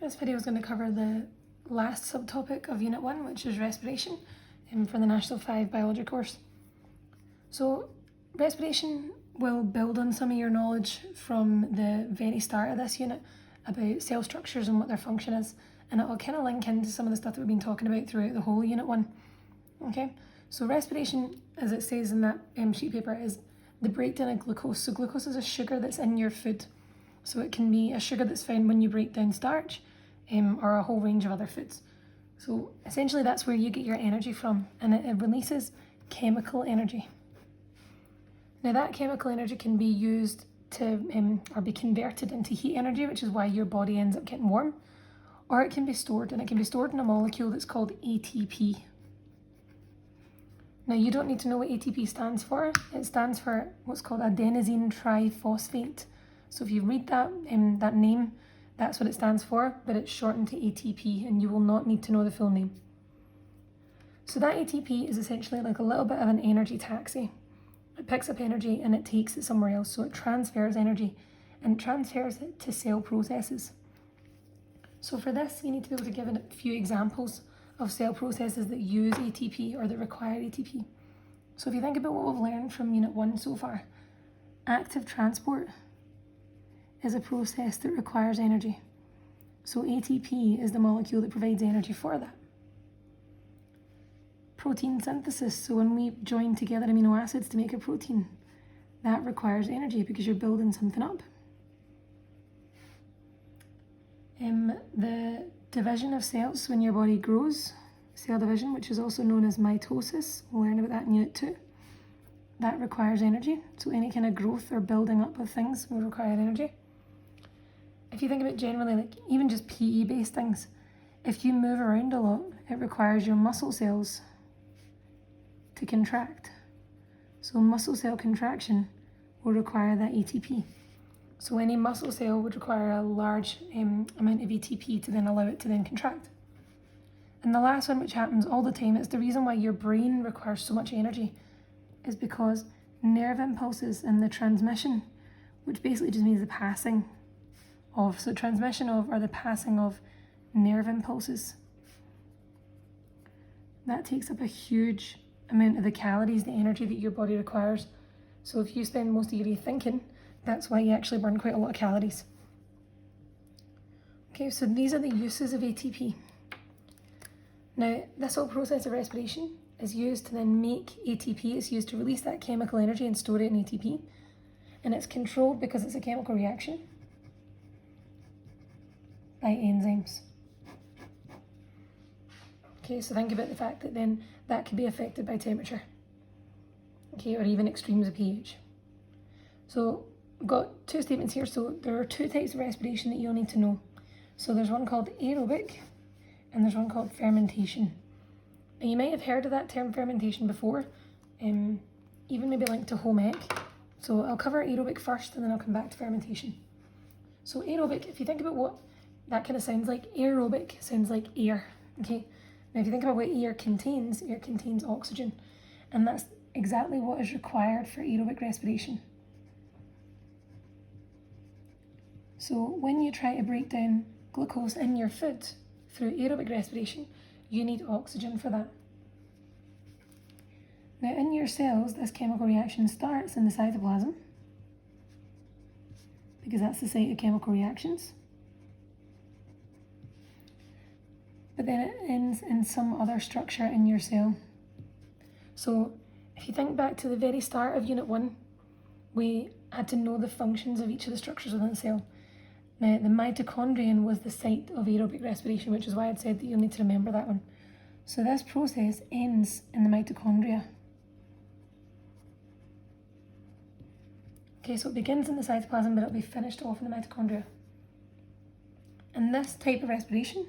This video is going to cover the last subtopic of Unit 1, which is respiration, for the National 5 biology course. So respiration will build on some of your knowledge from the very start of this unit about cell structures and what their function is, and it will kind of link into some of the stuff that we've been talking about throughout the whole Unit 1. Okay, so respiration, as it says in that sheet paper, is the breakdown of glucose. So glucose is a sugar that's in your food. So it can be a sugar that's found when you break down starch, or a whole range of other foods. So essentially that's where you get your energy from, and it releases chemical energy. Now that chemical energy can be used to, or be converted into heat energy, which is why your body ends up getting warm, or it can be stored, and it can be stored in a molecule that's called ATP. Now you don't need to know what ATP stands for. It stands for what's called adenosine triphosphate. So if you read that, that name, that's what it stands for, but it's shortened to ATP, and you will not need to know the full name. So that ATP is essentially like a little bit of an energy taxi. It picks up energy and it takes it somewhere else. So it transfers energy and transfers it to cell processes. So for this, you need to be able to give a few examples of cell processes that use ATP or that require ATP. So if you think about what we've learned from Unit 1 so far, active transport is a process that requires energy. So ATP is the molecule that provides energy for that. Protein synthesis, so when we join together amino acids to make a protein, that requires energy because you're building something up. The division of cells when your body grows, cell division, which is also known as mitosis, we'll learn about that in Unit 2. That requires energy, so any kind of growth or building up of things will require energy. If you think about generally, like even just PE-based things, if you move around a lot, it requires your muscle cells to contract. So muscle cell contraction will require that ATP. So any muscle cell would require a large amount of ATP to then allow it to then contract. And the last one, which happens all the time, it's the reason why your brain requires so much energy, is because nerve impulses and the transmission, which basically just means the passing of, so transmission of, or the passing of nerve impulses. That takes up a huge amount of the calories, the energy that your body requires. So if you spend most of your day thinking, that's why you actually burn quite a lot of calories. Okay, so these are the uses of ATP. Now, this whole process of respiration is used to then make ATP. It's used to release that chemical energy and store it in ATP. And it's controlled because it's a chemical reaction by enzymes. Okay, so think about the fact that then that could be affected by temperature, okay, or even extremes of pH. So we've got two statements here. So there are two types of respiration that you'll need to know. So there's one called aerobic and there's one called fermentation. And you might have heard of that term fermentation before, even maybe linked to home ec. So I'll cover aerobic first and then I'll come back to fermentation. So aerobic, if you think about what that kind of sounds like, aerobic sounds like air, okay? Now if you think about what air contains oxygen, and that's exactly what is required for aerobic respiration. So when you try to break down glucose in your food through aerobic respiration, you need oxygen for that. Now in your cells, this chemical reaction starts in the cytoplasm, because that's the site of chemical reactions. But then it ends in some other structure in your cell. So if you think back to the very start of Unit 1, we had to know the functions of each of the structures within the cell. Now, the mitochondrion was the site of aerobic respiration, which is why I'd said that you'll need to remember that one. So this process ends in the mitochondria. Okay, so it begins in the cytoplasm, but it'll be finished off in the mitochondria. And this type of respiration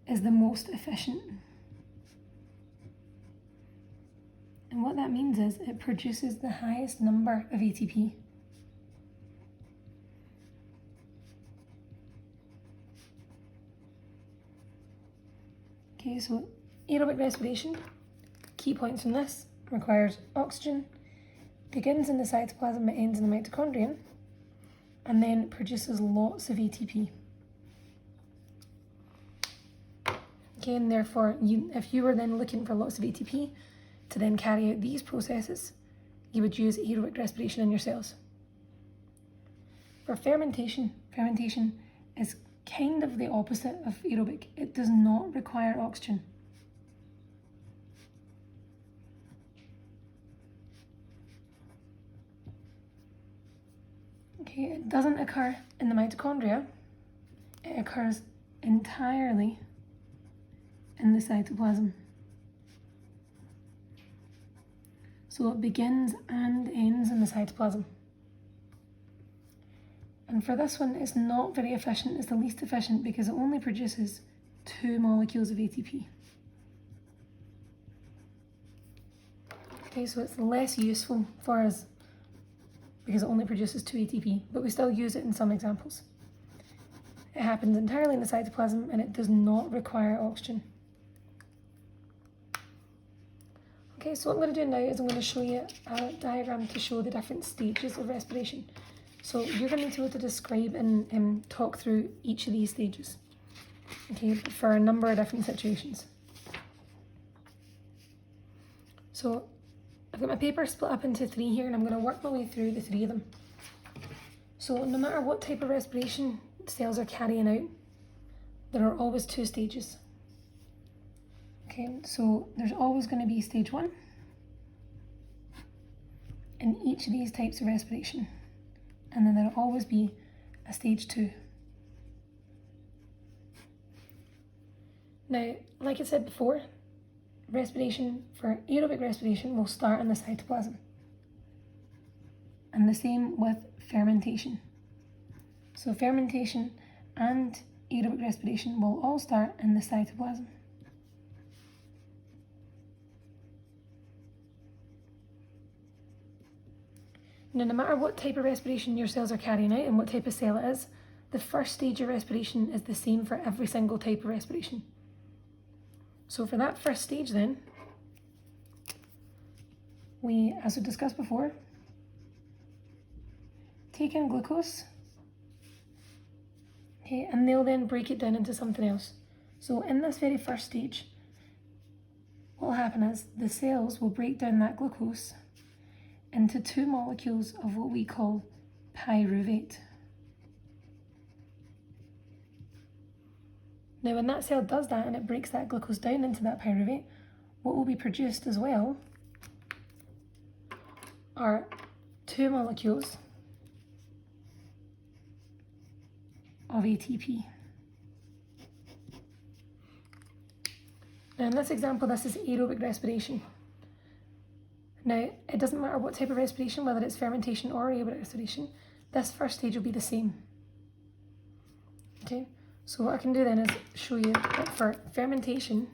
is the most efficient. And what that means is it produces the highest number of ATP. Okay, so aerobic respiration, key points from this, requires oxygen, begins in the cytoplasm, it ends in the mitochondrion, and then produces lots of ATP. Okay, and therefore, if you were then looking for lots of ATP to then carry out these processes, you would use aerobic respiration in your cells. For fermentation is kind of the opposite of aerobic. It does not require oxygen. Okay, it doesn't occur in the mitochondria. It occurs entirely in the cytoplasm. So it begins and ends in the cytoplasm. And for this one, it's not very efficient. It's the least efficient because it only produces 2 molecules of ATP. Okay, so it's less useful for us because it only produces 2 ATP, but we still use it in some examples. It happens entirely in the cytoplasm and it does not require oxygen. Okay, so what I'm going to do now is I'm going to show you a diagram to show the different stages of respiration. So you're going to need to be able to describe and talk through each of these stages, okay, for a number of different situations. So I've got my paper split up into 3 here and I'm going to work my way through the 3 of them. So no matter what type of respiration cells are carrying out, there are always 2 stages. Okay, so there's always going to be stage 1 in each of these types of respiration. And then there'll always be a stage 2. Now, like I said before, respiration for aerobic respiration will start in the cytoplasm. And the same with fermentation. So fermentation and aerobic respiration will all start in the cytoplasm. Now, no matter what type of respiration your cells are carrying out and what type of cell it is, the first stage of respiration is the same for every single type of respiration. So for that first stage then, we, as we discussed before, take in glucose, okay, and they'll then break it down into something else. So in this very first stage, what will happen is the cells will break down that glucose into 2 molecules of what we call pyruvate. Now when that cell does that and it breaks that glucose down into that pyruvate, what will be produced as well are 2 molecules of ATP. Now in this example, this is aerobic respiration. Now, it doesn't matter what type of respiration, whether it's fermentation or aerobic respiration, this first stage will be the same. Okay, so what I can do then is show you that for fermentation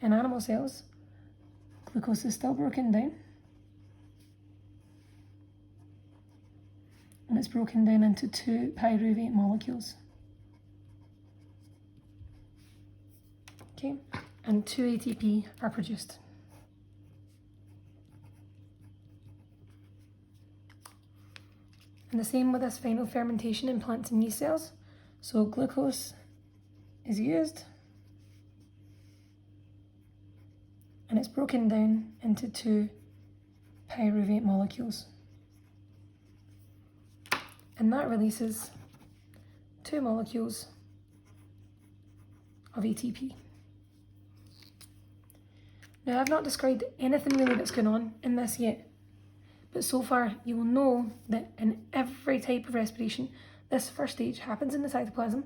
in animal cells, glucose is still broken down. And it's broken down into 2 pyruvate molecules. Okay, and 2 ATP are produced. And the same with this final fermentation in plants and yeast cells. So glucose is used and it's broken down into 2 pyruvate molecules. And that releases 2 molecules of ATP. Now I've not described anything really that's going on in this yet. But so far, you will know that in every type of respiration, this first stage happens in the cytoplasm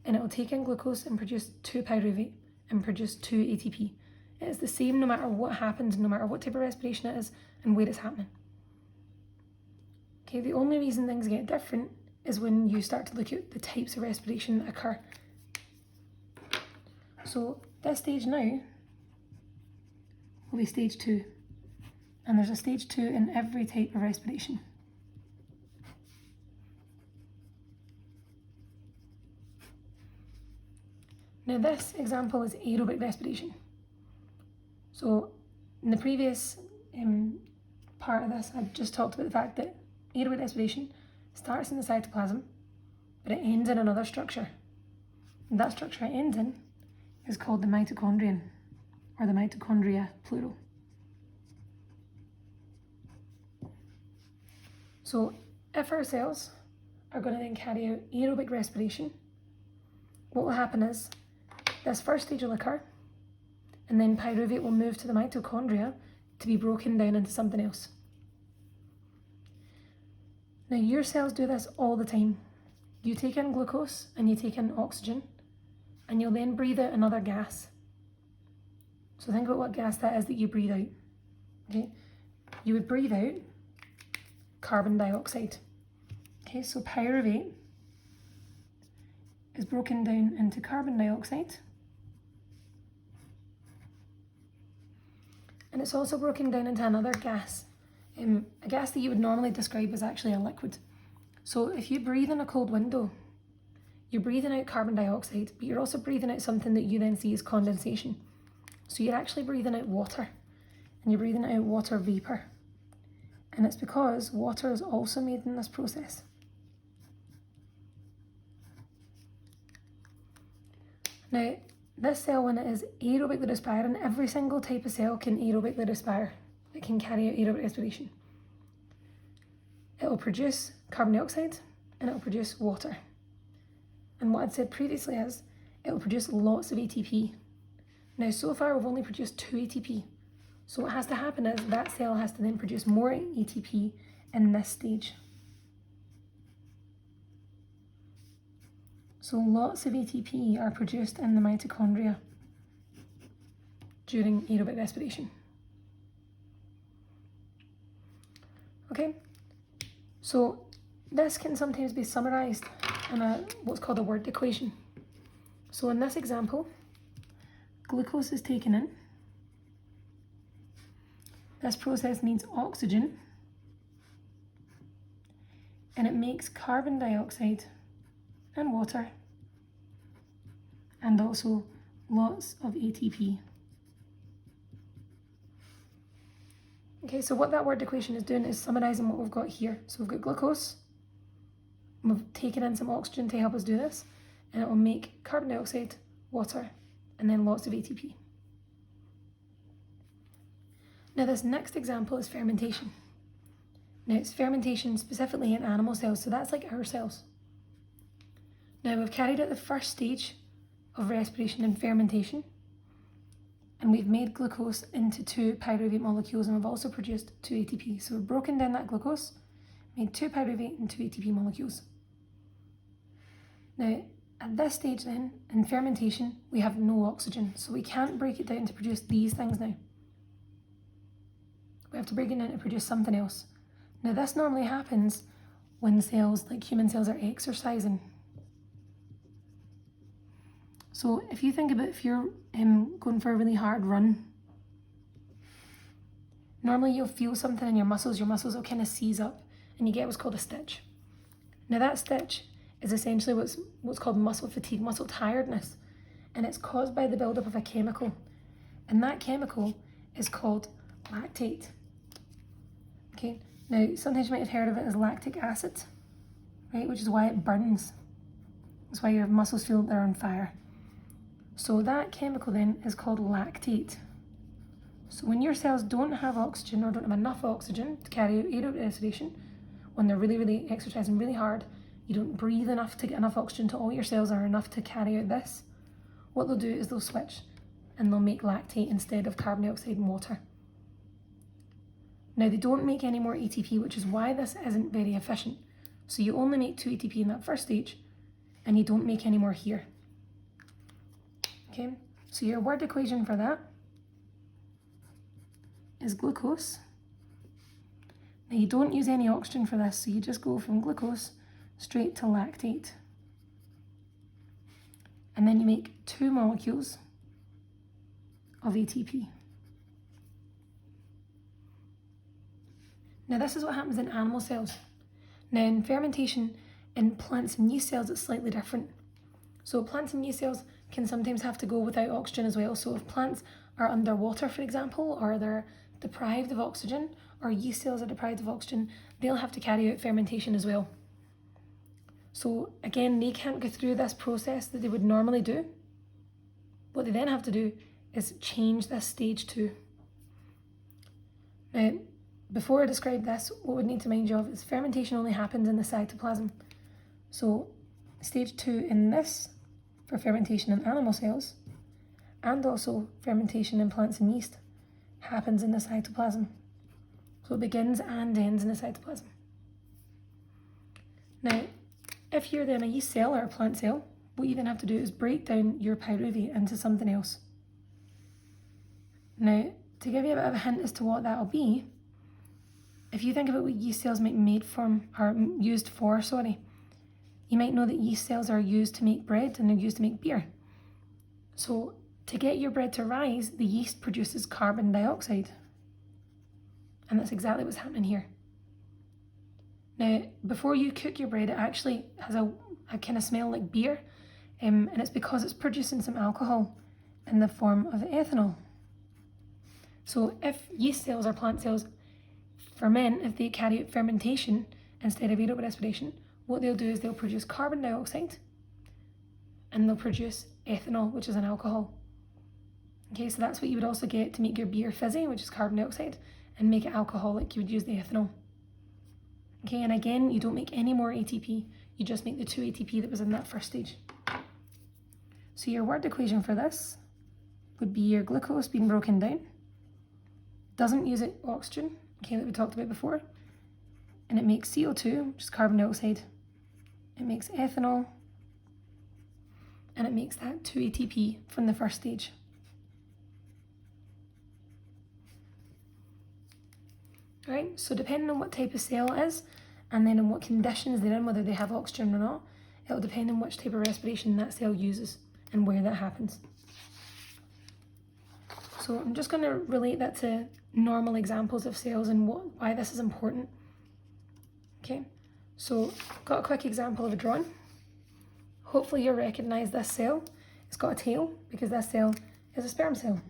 and it will take in glucose and produce 2 pyruvate and produce 2 ATP. It is the same no matter what happens, no matter what type of respiration it is and where it's happening. Okay, the only reason things get different is when you start to look at the types of respiration that occur. So this stage now will be stage 2. And there's a stage 2 in every type of respiration. Now this example is aerobic respiration. So in the previous part of this, I've just talked about the fact that aerobic respiration starts in the cytoplasm, but it ends in another structure. And that structure it ends in is called the mitochondrion, or the mitochondria, plural. So if our cells are going to then carry out aerobic respiration, what will happen is this first stage will occur, and then pyruvate will move to the mitochondria to be broken down into something else. Now your cells do this all the time. You take in glucose and you take in oxygen, and you'll then breathe out another gas. So think about what gas that is that you breathe out. Okay, you would breathe out carbon dioxide. Okay, so pyruvate is broken down into carbon dioxide, and it's also broken down into another gas, a gas that you would normally describe as actually a liquid. So if you breathe in a cold window, you're breathing out carbon dioxide, but you're also breathing out something that you then see as condensation. So you're actually breathing out water, and you're breathing out water vapour. And it's because water is also made in this process. Now, this cell, when it is aerobically respiring, every single type of cell can aerobically respire. It can carry out aerobic respiration. It will produce carbon dioxide and it will produce water. And what I'd said previously is it will produce lots of ATP. Now, so far we've only produced 2 ATP. So what has to happen is that cell has to then produce more ATP in this stage. So lots of ATP are produced in the mitochondria during aerobic respiration. Okay, so this can sometimes be summarised in what's called a word equation. So in this example, glucose is taken in. This process needs oxygen, and it makes carbon dioxide and water, and also lots of ATP. Okay, so what that word equation is doing is summarising what we've got here. So we've got glucose, we've taken in some oxygen to help us do this, and it will make carbon dioxide, water, and then lots of ATP. Now this next example is fermentation. Now it's fermentation specifically in animal cells, so that's like our cells. Now we've carried out the first stage of respiration and fermentation, and we've made glucose into 2 pyruvate molecules, and we've also produced 2 ATP. So we've broken down that glucose, made 2 pyruvate and 2 ATP molecules. Now at this stage then, in fermentation, we have no oxygen, so we can't break it down to produce these things now. We have to break it down to produce something else. Now this normally happens when cells, like human cells, are exercising. So if you think about if you're going for a really hard run, normally you'll feel something in your muscles will kind of seize up, and you get what's called a stitch. Now that stitch is essentially what's called muscle fatigue, muscle tiredness, and it's caused by the buildup of a chemical, and that chemical is called lactate. Okay, now sometimes you might have heard of it as lactic acid, right, which is why it burns. That's why your muscles feel they're on fire. So that chemical then is called lactate. So when your cells don't have oxygen or don't have enough oxygen to carry out aerobic respiration, when they're really exercising really hard, you don't breathe enough to get enough oxygen to all your cells or enough to carry out this, what they'll do is they'll switch and they'll make lactate instead of carbon dioxide and water. Now they don't make any more ATP, which is why this isn't very efficient. So you only make 2 ATP in that first stage, and you don't make any more here. Okay, so your word equation for that is glucose. Now you don't use any oxygen for this, so you just go from glucose straight to lactate. And then you make 2 molecules of ATP. Now this is what happens in animal cells. Now in fermentation, in plants and yeast cells, it's slightly different. So plants and yeast cells can sometimes have to go without oxygen as well. So if plants are underwater, for example, or they're deprived of oxygen, or yeast cells are deprived of oxygen, they'll have to carry out fermentation as well. So again, they can't go through this process that they would normally do. What they then have to do is change this stage 2. Now, before I describe this, what we need to mind you of is fermentation only happens in the cytoplasm. So stage 2 in this, for fermentation in animal cells, and also fermentation in plants and yeast, happens in the cytoplasm. So it begins and ends in the cytoplasm. Now, if you're then a yeast cell or a plant cell, what you then have to do is break down your pyruvate into something else. Now, to give you a bit of a hint as to what that'll be, if you think about what yeast cells might be made from, or used for, you might know that yeast cells are used to make bread and they're used to make beer. So to get your bread to rise, the yeast produces carbon dioxide. And that's exactly what's happening here. Now, before you cook your bread, it actually has a kind of smell like beer, and it's because it's producing some alcohol in the form of ethanol. So if yeast cells or plant cells ferment, if they carry out fermentation instead of aerobic respiration, what they'll do is they'll produce carbon dioxide and they'll produce ethanol, which is an alcohol. Okay, so that's what you would also get to make your beer fizzy, which is carbon dioxide, and make it alcoholic, you would use the ethanol. Okay, and again, you don't make any more ATP, you just make the 2 ATP that was in that first stage. So your word equation for this would be your glucose being broken down, doesn't use oxygen, okay, that we talked about before, and it makes CO2, which is carbon dioxide, it makes ethanol, and it makes that 2 ATP from the first stage. Right, so depending on what type of cell it is, and then on what conditions they're in, whether they have oxygen or not, it'll depend on which type of respiration that cell uses and where that happens. So I'm just going to relate that to normal examples of cells and why this is important. Okay, so got a quick example of a drawing. Hopefully you'll recognise this cell. It's got a tail because this cell is a sperm cell.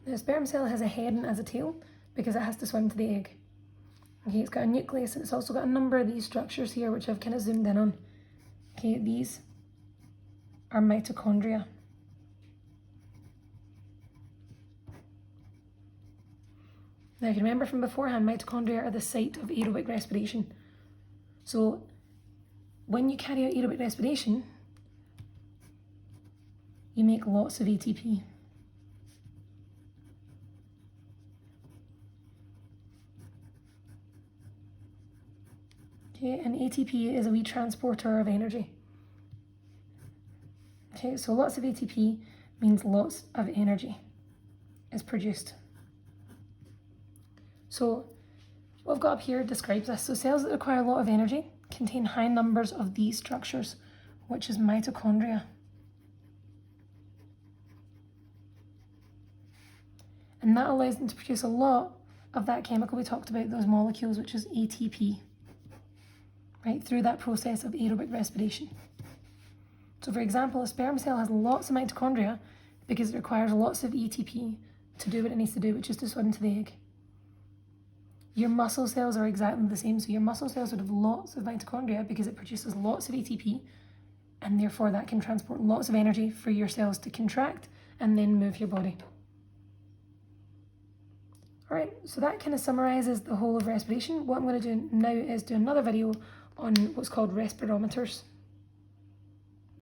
The sperm cell has a head and has a tail because it has to swim to the egg. Okay, it's got a nucleus and it's also got a number of these structures here which I've kind of zoomed in on. Okay, these are mitochondria. Now, if you remember from beforehand, mitochondria are the site of aerobic respiration. So when you carry out aerobic respiration, you make lots of ATP. Okay, and ATP is a wee transporter of energy. Okay, so lots of ATP means lots of energy is produced. So what I've got up here describes this. So cells that require a lot of energy contain high numbers of these structures, which is mitochondria. And that allows them to produce a lot of that chemical we talked about, those molecules, which is ATP, right, through that process of aerobic respiration. So for example, a sperm cell has lots of mitochondria because it requires lots of ATP to do what it needs to do, which is to swim to the egg. Your muscle cells are exactly the same. So your muscle cells would have lots of mitochondria because it produces lots of ATP, and therefore that can transport lots of energy for your cells to contract and then move your body. All right, so that kind of summarizes the whole of respiration. What I'm going to do now is do another video on what's called respirometers.